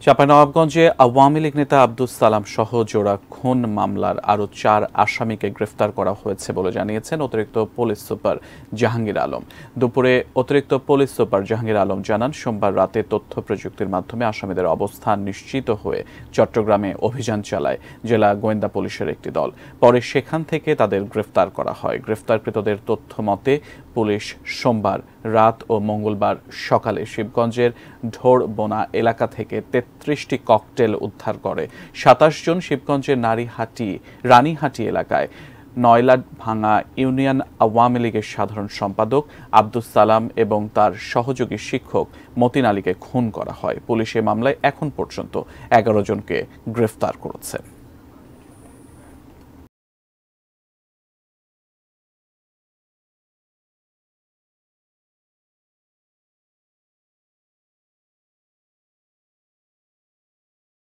চাঁপাইনবাবগঞ্জে আওয়ামী লীগ নেতা আব্দুস সালাম সহ জোড়া খুন মামলার আরও 4 আসামিকে গ্রেফতার করা হয়েছে বলে জানিয়েছেন অতিরিক্ত পুলিশ সুপার জাহাঙ্গীর আলম। দুপুরে অতিরিক্ত পুলিশ সুপার জাহাঙ্গীর আলম জানান, সোমবার রাতে তথ্য প্রযুক্তির মাধ্যমে আসামিদের অবস্থান নিশ্চিত হয়ে চট্টগ্রামে অভিযান চালায় জেলা গোয়েন্দা পুলিশের একটি দল। পরে সেখান থেকে তাদের গ্রেফতার করা হয়। গ্রেফতারকৃতদের তথ্য মতে পুলিশ সোমবার রাত ও মঙ্গলবার সকালে শিবগঞ্জের ঢোরবোনা এলাকা থেকে ৩৩টি ককটেল উদ্ধার করে। ২৭ জন শিবগঞ্জের রানীহাটি এলাকায় নয়লাভাঙ্গা ইউনিয়ন আওয়ামী লীগের সাধারণ সম্পাদক আব্দুস সালাম এবং তার সহযোগী শিক্ষক মতিন আলীকে খুন করা হয়। পুলিশ এ মামলায় এখন পর্যন্ত ১১ জনকে গ্রেফতার করেছে।